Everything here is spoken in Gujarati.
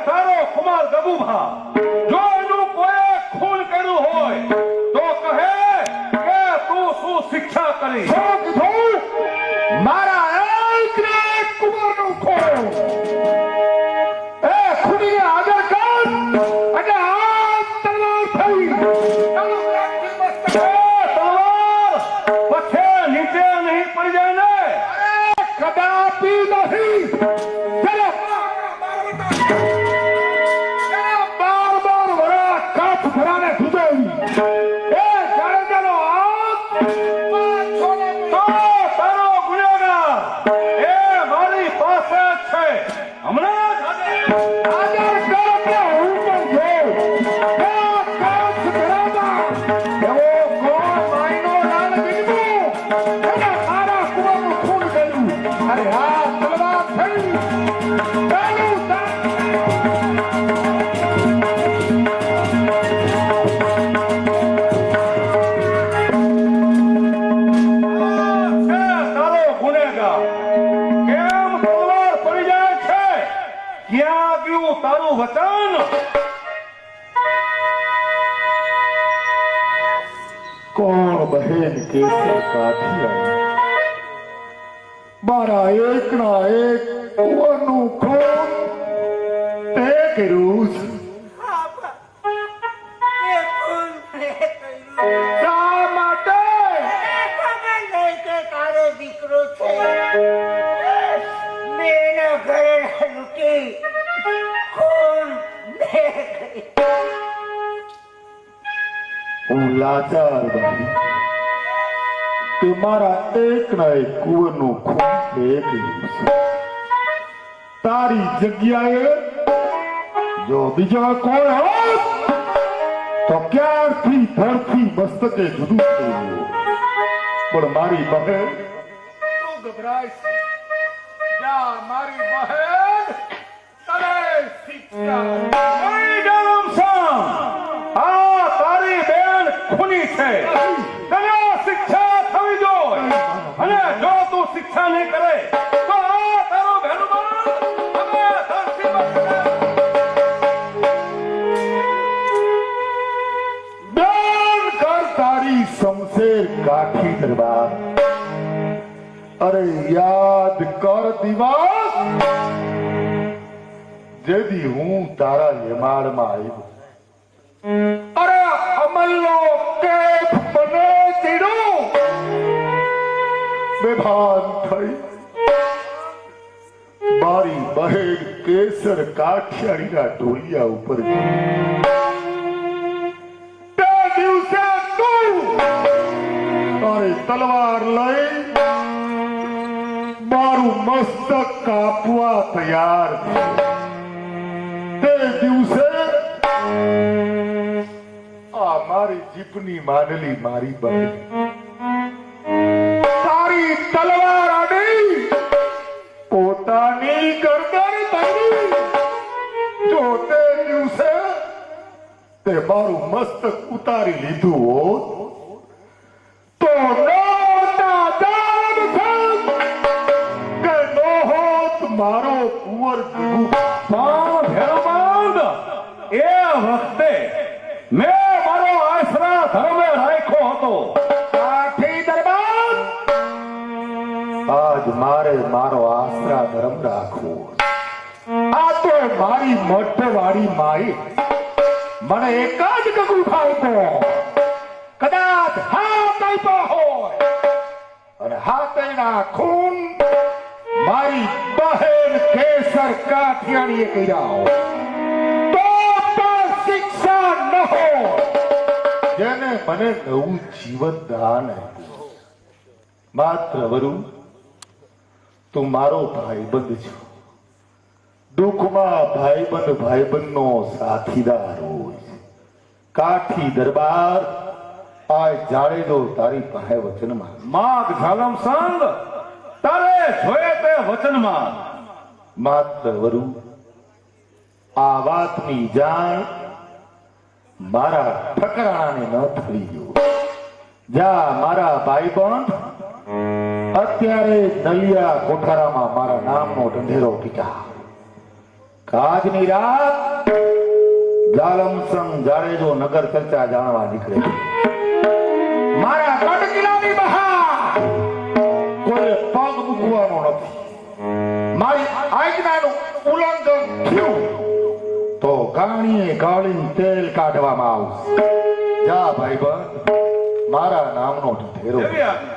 તારો કુમાર ગબુભા જો એનું કોઈ ખૂન કર્યું હોય તો કહે કે તું શું શિક્ષા કરી? મારા એક કુમારનું ખૂન એ ખૂની હાજર કર અને આ તલવાર થઈ તલવાર પછી નીચે નહીં પડી જાય ને? કદાપી નહીં. બાર વરા કાચ ભરાને જુદાવી એ જાડેજાનો હાથ તારો ગુનેગાર એ મારી પાસે જ છે. હમણાં જ હાજર કર કે હું પણ જોઉં કે કાચ ભરામાં એવો કોણ માયનો લાલ બીજું એને મારા કુવાનું ખૂન કર્યું. અરે આ તલવાર થઈ ચાલુ તારો ગુનેગાર કેમ તલવાર પડી જાય છે? ક્યાં ગયું તારું વચન? કોણ બહેન કેસર કાઠિયા મારા એકના એક કુંવરનું ખૂન તે કર્યું છે. શા માટે? હું લાચાર બની કે મારા એકના એક કુંવરનું ખૂન તે કર્યું છે. તારી જગ્યાએ જો બીજા કોઈ હોત તો ક્યારથી ધરથી મસ્તકે જુદું થયું. પણ મારી બહેન તું ગભરાય છે. જા મારી બહેન તને શિક્ષા ઓય ગરમસમ, આ તારી બેન ખૂની છે. તને શિક્ષા થવી જોઈએ. અને જો તું શિક્ષા નહીં કરે તો આ તારો બહેનોમાં અમે ધરતી પર બેન કર તારી શમશેર કાઠી દરબાર. અરે યાદ કર દિવસ જેદી હું તારા યમાડમાં આવ્યો. અરે અમલનો કેફ બને ચીડું બેભાન થઈ મારી બહેન કેસર કાઠિયાણીના ટોલિયા ઉપર ગઈ. તે દિવસે તું તારી તલવાર લઈ મારું મસ્તક કાપવા તૈયાર છે. તે દિવસે આ મારી જીભની માંડલી મારી બહેન તારી તલવાર આડી પોતાની ગરદન તળી. જો તે દિવસે તે મારું મસ્તક ઉતારી લીધું હોત તો નોતા દાન થાત કે નો હોત મારો કુંવર પણ ભેરબાંધ, એ વખતે મેં મારો આશરા ધર્મે રાખ્યો હતો. કાઠી દરબાર આજ મારે મારો આશરા ધર્મ રાખવો. આ તો મારી મઠવાળી માઈ મને એક જ ગગુઠા આપ્યો. કદાચ હાથ આપ્યો હોય અને હાથના ખૂન મારી બહેન કેસર કાઠિયાણીએ કર્યા હોય તો પણ શિક્ષા ન હોય. જેને મને નવું જીવન દાન આપ્યું. માત્ર વરુ તું મારો ભાઈબંધ છો. દુઃખમાં ભાઈબંધનો સાથીદાર હોય છે. કાઠી દરબાર આ જાડેજો તારી પાસે વચનમાં માગ ઝાલમ સંગ તારે જોયે તે વચનમાં. માત્ર વરુ આ વાતની જાણ મારા ઠકરાણાને ન થઈ ગયો. જા મારા ભાઈબંધ અત્યારે નલિયા કોઠારામાં મારા નામનો ઢંઢેરો પીટા. આજની રાત જાલમસંગ જાડેજો નગર ચર્ચા જાણવા નીકળે છે. મારા કટકીલાની બહાર કોઈ પગ મૂકવાનો નથી. મારી આજ્ઞાનું ઉલ્લંઘન થયું તો ગાણીએ ગાળીને તેલ કાઢવામાં આવશે. જા ભાઈબંધ, મારા નામનો ઠેરો. એવી આજ્ઞા.